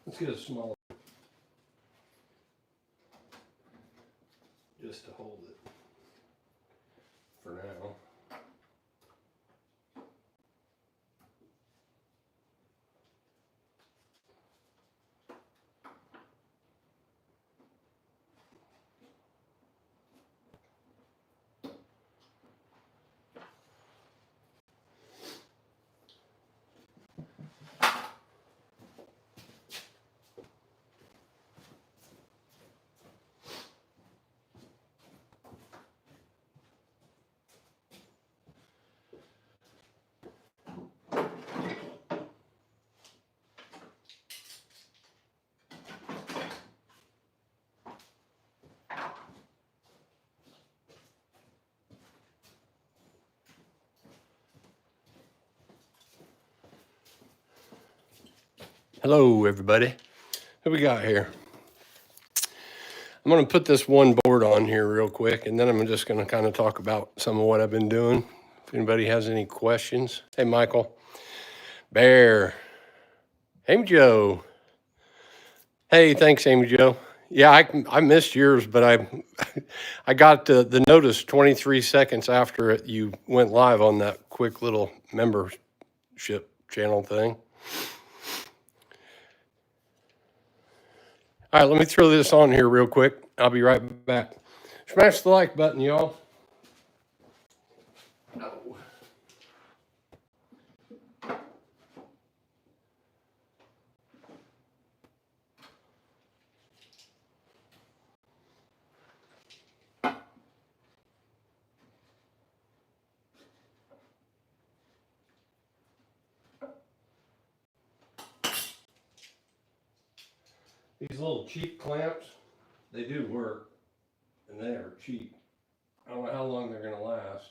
Let's get a smaller just to hold it for now. Hello, everybody. What we got here? I'm going to put this one board on here real quick, and then I'm just going to kind of talk about some of what I've been doing. If anybody has any questions. Hey, Michael. Bear. Amy Joe. Hey, thanks, Amy Joe. Yeah, I missed yours, but I got the notice 23 seconds after you went live on that quick little membership channel thing. All right, let me throw this on here real quick. I'll be right back. Smash the like button, y'all. Oh. These little cheap clamps, they do work, and they are cheap. I don't know how long they're going to last.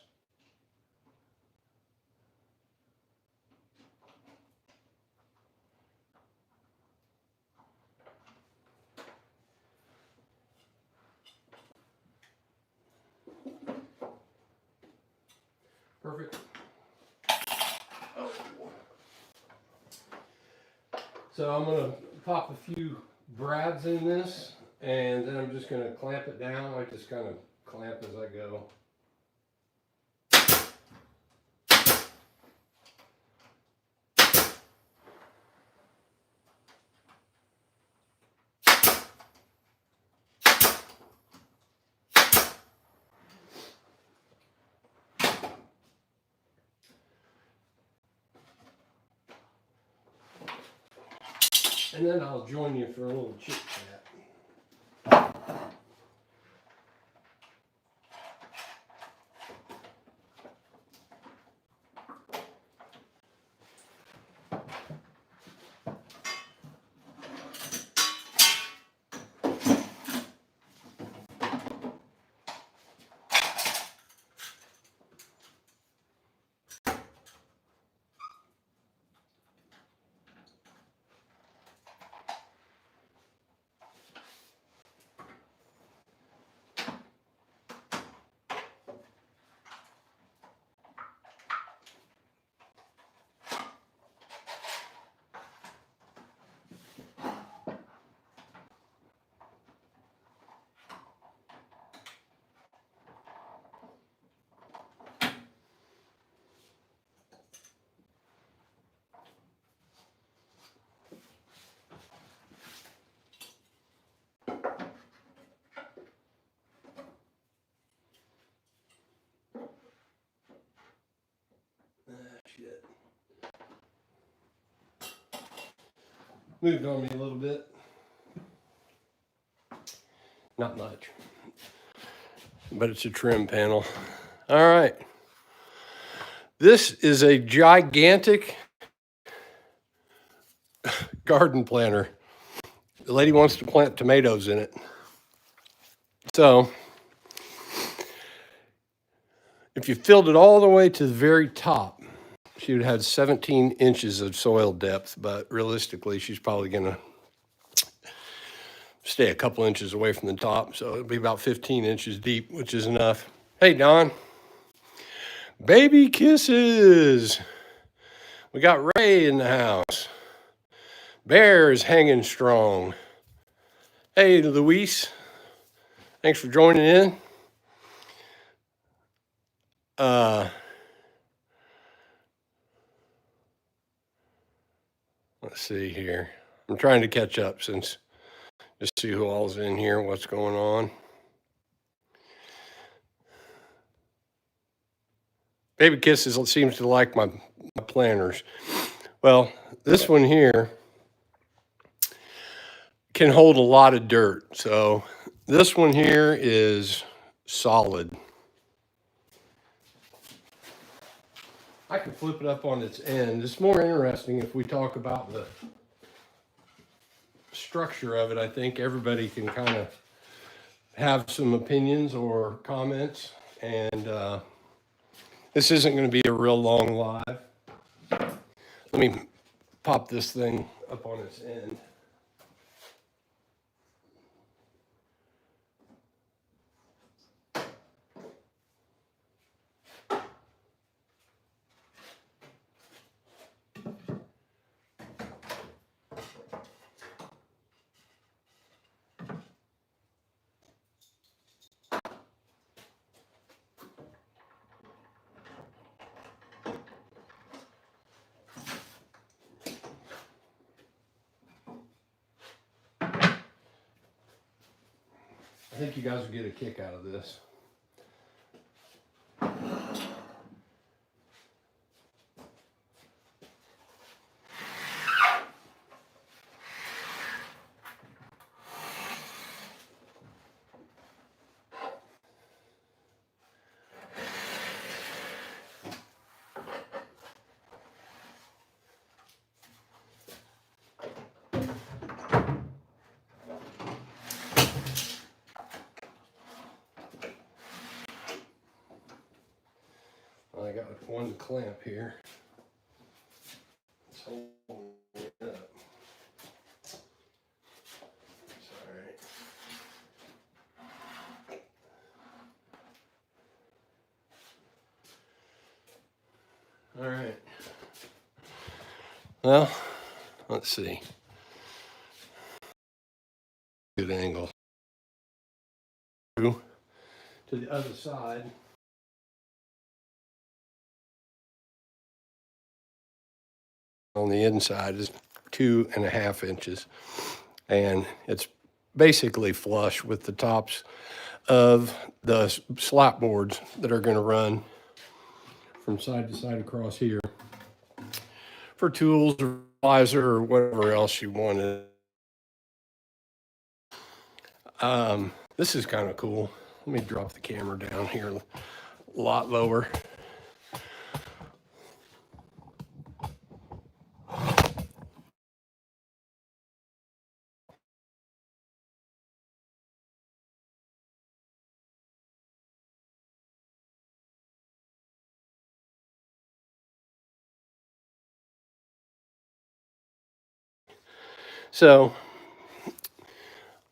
Perfect. Oh. So I'm going to pop a few brads in this, and then I'm just going to clamp it down. I just kind of clamp as I go. And then I'll join you for a little chit chat. Shit. Moved on me a little bit. Not much. But it's a trim panel. All right. This is a gigantic garden planter. The lady wants to plant tomatoes in it. So, if you filled it all the way to the very top, she would have 17 inches of soil depth, but realistically, she's probably going to stay a couple inches away from the top, so it'll be about 15 inches deep, which is enough. Hey, Don. Baby kisses. We got Ray in the house. Bear is hanging strong. Hey, Luis. Thanks for joining in. Let's see here. I'm trying to catch up since just see who all's in here, what's going on. Baby Kisses seems to like my planners. Well, this one here can hold a lot of dirt. So this one here is solid. I can flip it up on its end. It's more interesting if we talk about the structure of it. I think everybody can kind of have some opinions or comments. And this isn't going to be a real long live. Let me pop this thing up on its end. I think you guys will get a kick out of this. I got one clamp here. It's holding it up. It's all right. Well, let's see. Good angle. To the other side. On the inside is 2.5 inches, and it's basically flush with the tops of the slat boards that are going to run from side to side across here for tools or visor or whatever else you wanted. This is kind of cool. Let me drop the camera down here a lot lower. So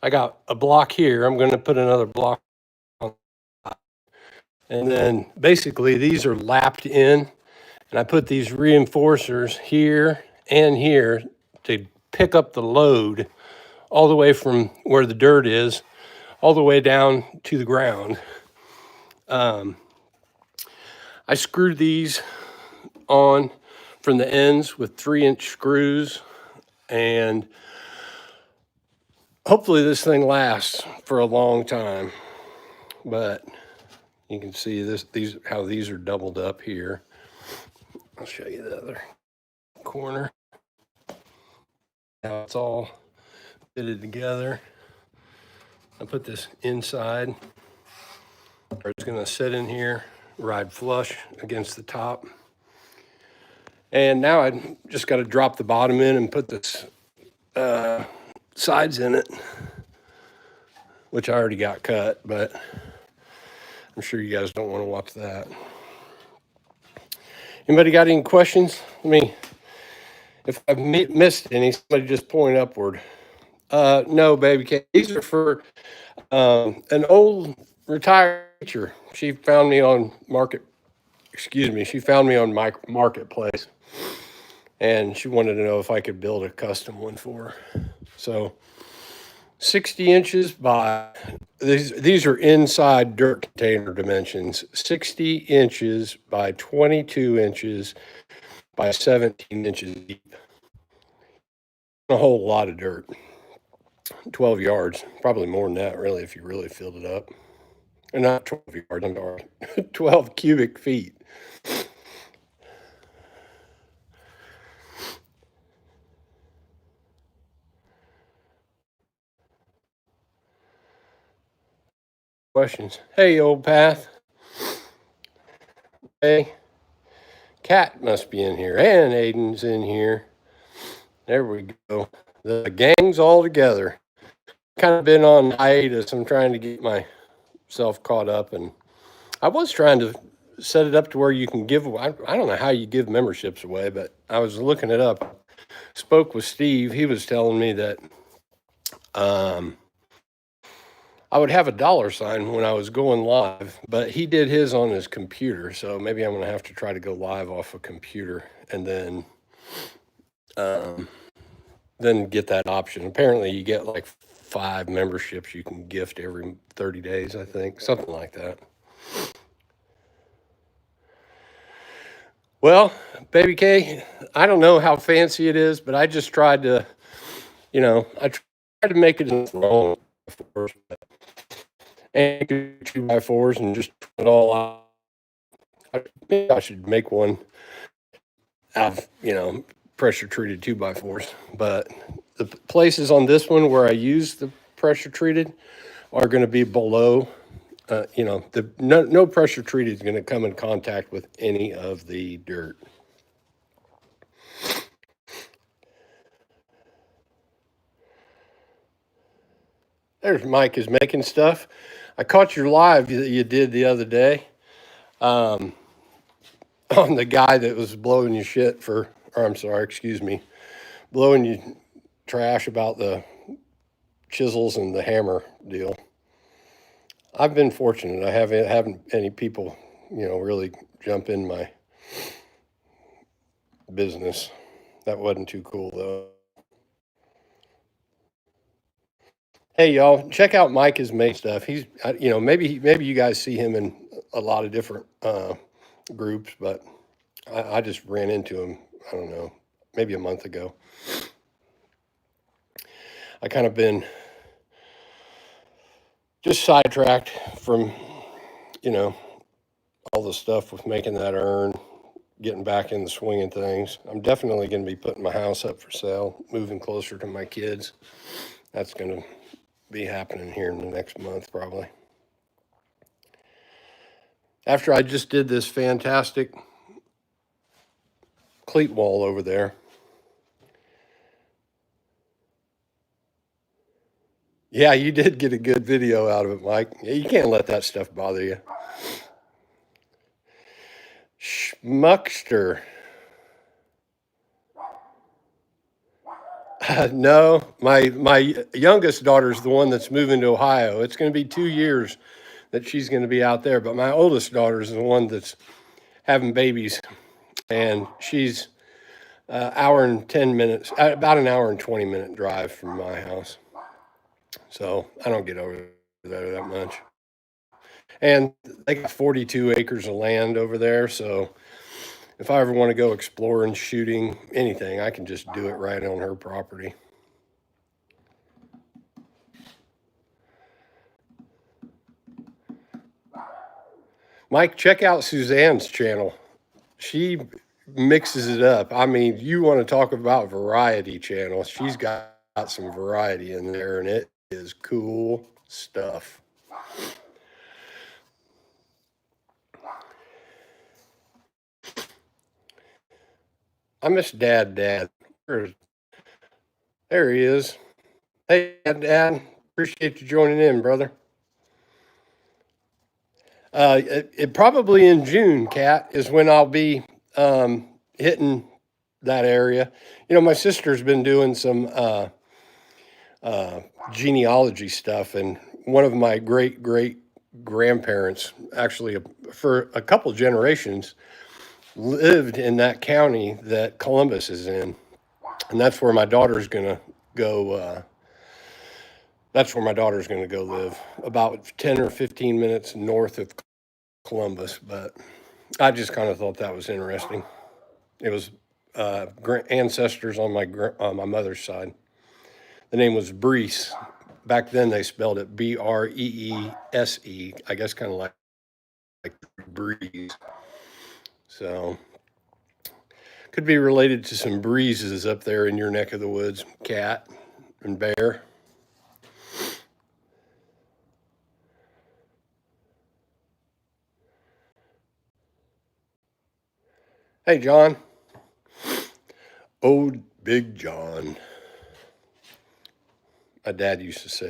I got a block here. I'm going to put another block on. And then basically these are lapped in. And I put these reinforcers here and here to pick up the load all the way from where the dirt is, all the way down to the ground. I screwed these on from the ends with 3-inch screws, and hopefully this thing lasts for a long time. But you can see how these are doubled up here. I'll show you the other corner. Now it's all fitted together. I put this inside, or it's going to sit in here, ride flush against the top. And now I just got to drop the bottom in and put this sides in it, which I already got cut, but I'm sure you guys don't want to watch that. Anybody got any questions? If I've missed any, somebody just point upward. No, baby, these are for an old retired teacher. She found me on Marketplace, and she wanted to know if I could build a custom one for her. So 60 inches by, these are inside dirt container dimensions, 60 inches by 22 inches by 17 inches deep. A whole lot of dirt. 12 yards, probably more than that, really, if you really filled it up. Or not 12 yards, I'm sorry, 12 cubic feet. Questions? Hey, old path. Hey, Cat must be in here, and Aiden's in here. There we go. The gang's all together. Kind of been on hiatus. I'm trying to get myself caught up, and I was trying to set it up to where you can give away. I don't know how you give memberships away, but I was looking it up. Spoke with Steve. He was telling me that I would have a $ when I was going live, but he did his on his computer. So maybe I'm going to have to try to go live off a computer and then get that option. Apparently you get like 5 memberships you can gift every 30 days, I think, something like that. Well, Baby K, I don't know how fancy it is, but I just tried to, I tried to make it wrong, and 2x4s and just put it all out. I think I should make one out of, pressure treated 2x4s, but the places on this one where I use the pressure treated are going to be below, no pressure treated is going to come in contact with any of the dirt. There's Mike is making stuff. I caught your live that you did the other day on the guy that was blowing you shit blowing you trash about the chisels and the hammer deal. I've been fortunate. I haven't any people, really jump in my business. That wasn't too cool though. Hey y'all, check out Mike is made stuff. He's, maybe you guys see him in a lot of different groups, but I just ran into him. I don't know, maybe a month ago. I kind of been just sidetracked from, all the stuff with making that urn, getting back in the swing of things. I'm definitely going to be putting my house up for sale, moving closer to my kids. That's going to be happening here in the next month, probably. After I just did this fantastic cleat wall over there. Yeah, you did get a good video out of it, Mike. You can't let that stuff bother you. Schmuckster. No, my youngest daughter's the one that's moving to Ohio. It's going to be 2 years that she's going to be out there, but my oldest daughter is the one that's having babies, and she's hour and 10 minutes, about an hour and 20-minute drive from my house. So I don't get over there that much. And they got 42 acres of land over there, so if I ever want to go exploring, shooting, anything, I can just do it right on her property. Mike, check out Suzanne's channel. She mixes it up. I mean, you want to talk about variety channel. She's got some variety in there, and it is cool stuff. I miss Dad. There he is. Hey, Dad. Appreciate you joining in, brother. It probably in June, Kat, is when I'll be hitting that area. My sister's been doing some genealogy stuff, and one of my great grandparents, actually for a couple generations, lived in that county that Columbus is in, and that's where my daughter's gonna go. That's where my daughter's gonna go live, about 10 or 15 minutes north of Columbus. But I just kind of thought that was interesting. It was ancestors on my mother's side. The name was Breese. Back then they spelled it Breese. I guess kind of like breeze. So could be related to some breezes up there in your neck of the woods, cat and bear. Hey, John. Old Big John. My dad used to say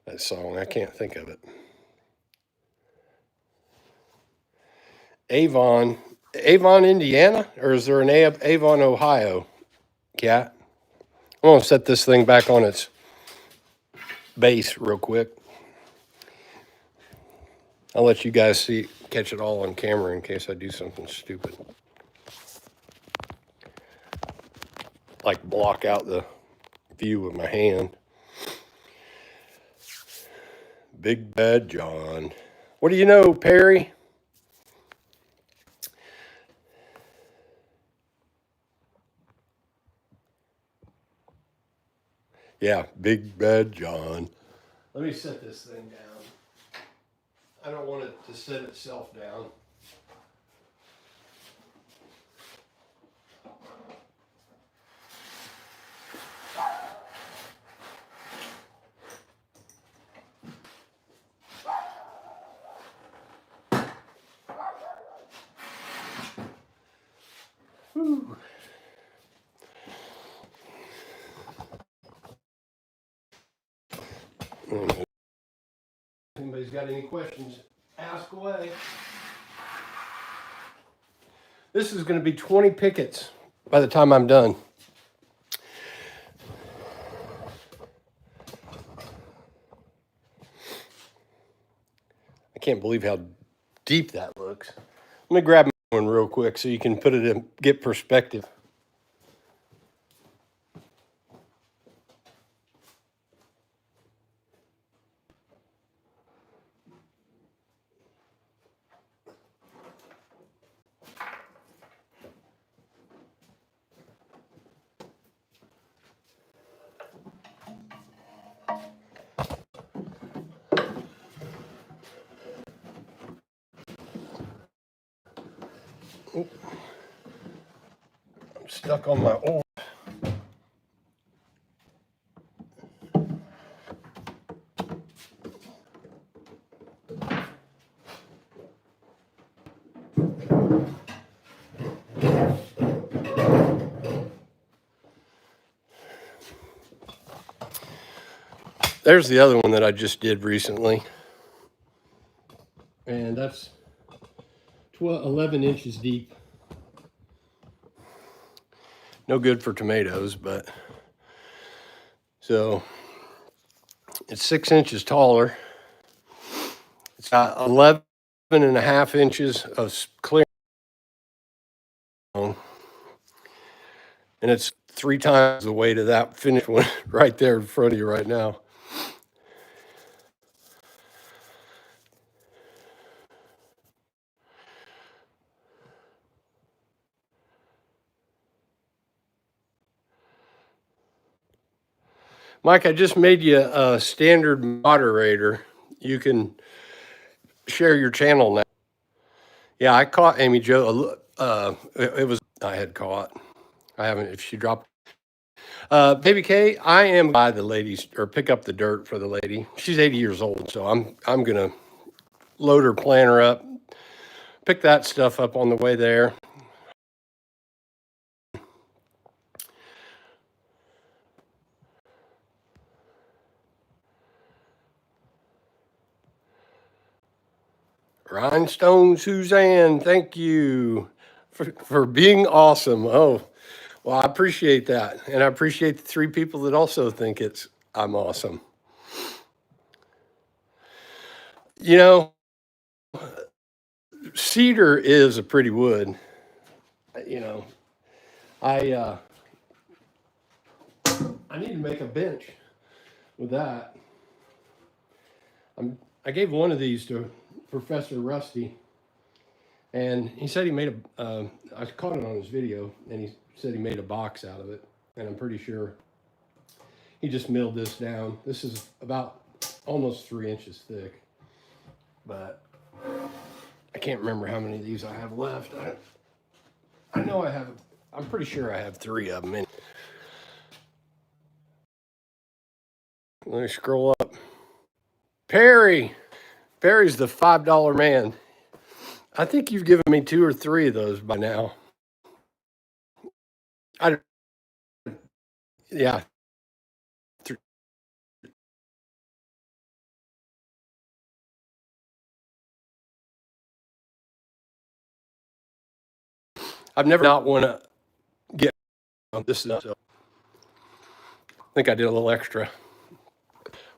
that song. I can't think of it. Avon, Indiana, or is there an Avon, Ohio? Cat. I'm gonna set this thing back on its base real quick. I'll let you guys catch it all on camera in case I do something stupid, like block out the view with my hand. Big Bad John. What do you know, Perry? Yeah, Big Bad John. Let me set this thing down. I don't want it to set itself down. Whew. If anybody's got any questions, ask away. This is going to be 20 pickets by the time I'm done. I can't believe how deep that looks. Let me grab one real quick so you can put it in, get perspective. I'm stuck on my old. There's the other one that I just did recently. And that's 11 inches deep. No good for tomatoes, but so it's 6 inches taller. It's got 11.5 inches of clear, and it's 3 times the weight of that finished one right there in front of you right now. Mike, I just made you a standard moderator. You can share your channel now. Yeah, I caught Amy Jo. It was I had caught. I haven't. If she dropped. Baby K, I am buy the ladies or pick up the dirt for the lady. She's 80 years old, so I'm gonna load her planter up, pick that stuff up on the way there. Rhinestone Suzanne, thank you for being awesome. Oh, well, I appreciate that. And I appreciate the 3 people that also think I'm awesome. You know, cedar is a pretty wood. You know, I need to make a bench with that. I gave one of these to Professor Rusty, and he said he made I caught it on his video, and he said he made a box out of it, and I'm pretty sure he just milled this down. This is about almost 3 inches thick, but I can't remember how many of these I have left. I know I have, I'm pretty sure I have 3 of them. Let me scroll up. Perry's the $5 man. I think you've given me 2 or 3 of those by now. Yeah. I've never not want to get on this. So I think I did a little extra.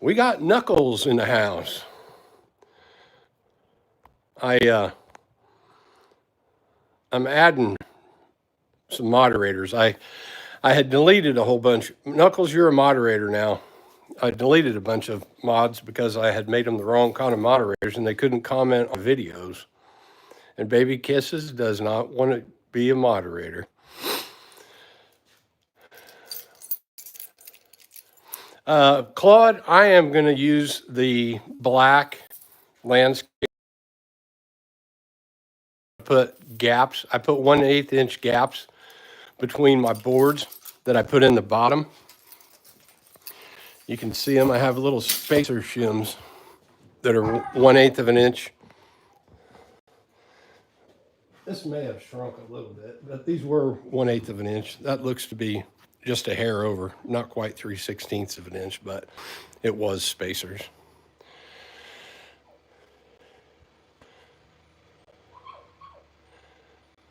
We got Knuckles in the house. I'm adding some moderators. I had deleted a whole bunch. Knuckles, you're a moderator now. I deleted a bunch of mods because I had made them the wrong kind of moderators and they couldn't comment on videos. And Baby Kisses does not want to be a moderator. Claude, I am going to use the black landscape. Put gaps. I put 1/8 inch gaps between my boards that I put in the bottom. You can see them. I have little spacer shims that are 1/8 of an inch. This may have shrunk a little bit, but these were 1/8 of an inch. That looks to be just a hair over, not quite 3/16 of an inch, but it was spacers.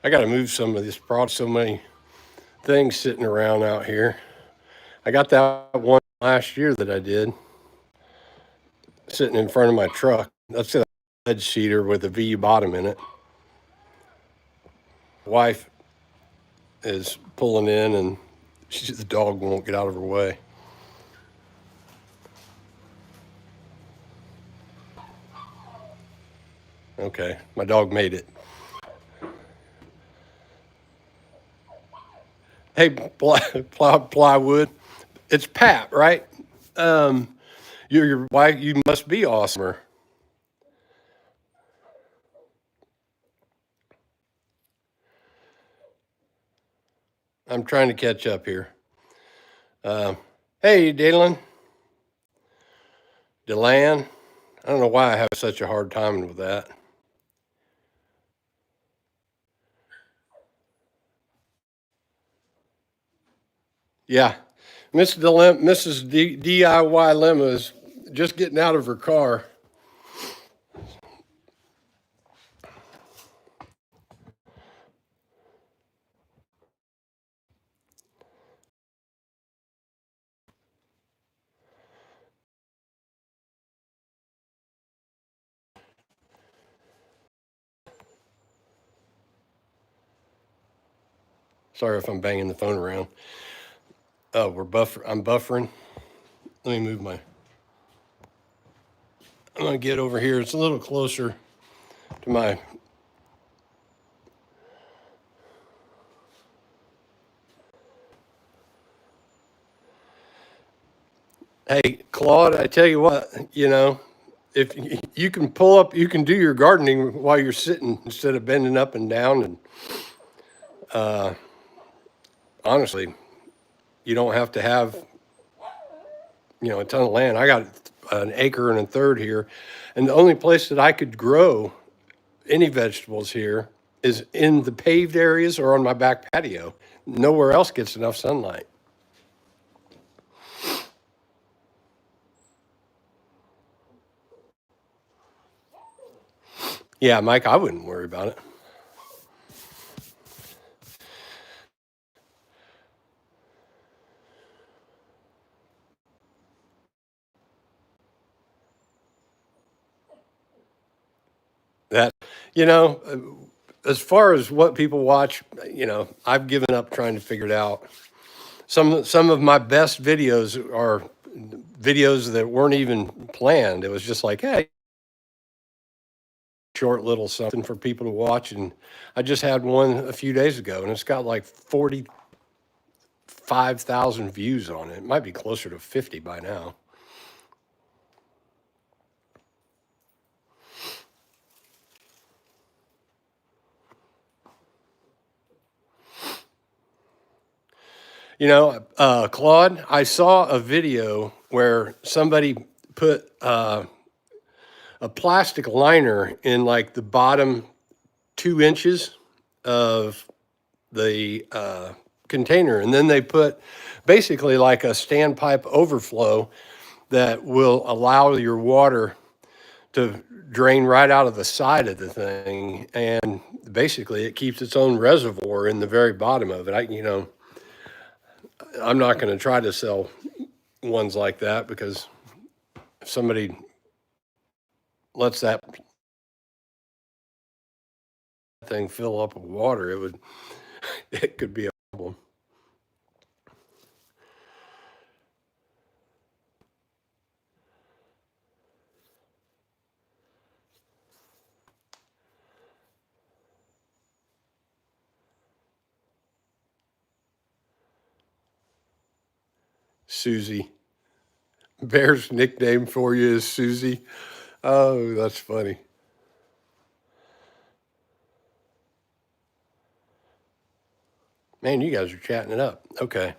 I got to move some of this. Brought so many things sitting around out here. I got that one last year that I did sitting in front of my truck. That's a bed sheeter with a V bottom in it. Wife is pulling in and the dog won't get out of her way. Okay, my dog made it. Hey, plywood. It's Pat, right? Your wife. You must be awesomer. I'm trying to catch up here. Hey, Dylan. Delan. I don't know why I have such a hard time with that. Yeah, Mrs. DIY is just getting out of her car. Sorry if I'm banging the phone around. Oh, I'm buffering. Let me move my. I'm gonna get over here. It's a little closer to my. Hey, Claude, I tell you what, if you can pull up, you can do your gardening while you're sitting instead of bending up and down. And honestly, you don't have to have, a ton of land. I got an acre and a third here, and the only place that I could grow any vegetables here is in the paved areas or on my back patio. Nowhere else gets enough sunlight. Yeah, Mike, I wouldn't worry about it. That, You know, as far as what people watch, you know, I've given up trying to figure it out. Some of my best videos are videos that weren't even planned. It was just like, hey, short little something for people to watch. And I just had one a few days ago, and it's got like 45,000 views on it. It might be closer to 50 by now. You know, Claude, I saw a video where somebody put a plastic liner in like the bottom 2 inches of the container, and then they put basically like a standpipe overflow that will allow your water to drain right out of the side of the thing, and basically it keeps its own reservoir in the very bottom of it. I'm not going to try to sell ones like that, because if somebody lets that thing fill up with water, it could be a problem. Susie. Bear's nickname for you is Susie. Oh, that's funny. Man, you guys are chatting it up. Okay.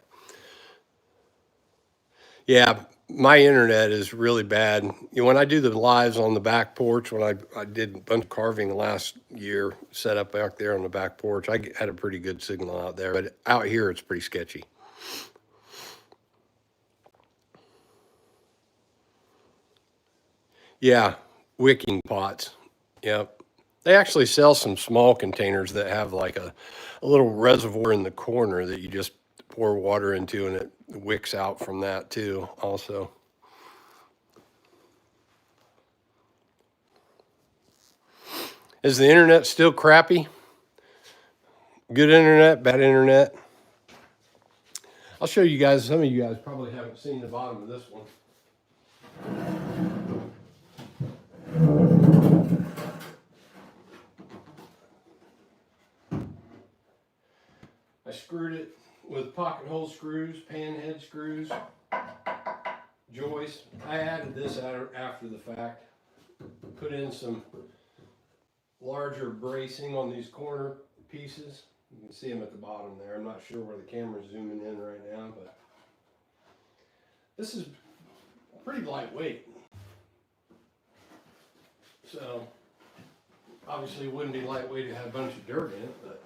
Yeah, my internet is really bad. You know, when I do the lives on the back porch, when I did a bunch of carving last year, set up back there on the back porch, had a pretty good signal out there. But out here, it's pretty sketchy. Yeah, wicking pots. Yep. They actually sell some small containers that have like a little reservoir in the corner that you just pour water into, and it wicks out from that too, also. Is the internet still crappy? Good internet, bad internet? I'll show you guys. Some of you guys probably haven't seen the bottom of this one. I screwed it with pocket hole screws, pan head screws, joist. I added this after the fact. Put in some larger bracing on these corner pieces. You can see them at the bottom there. I'm not sure where the camera's zooming in right now, but this is pretty lightweight. So obviously it wouldn't be lightweight to have a bunch of dirt in it, but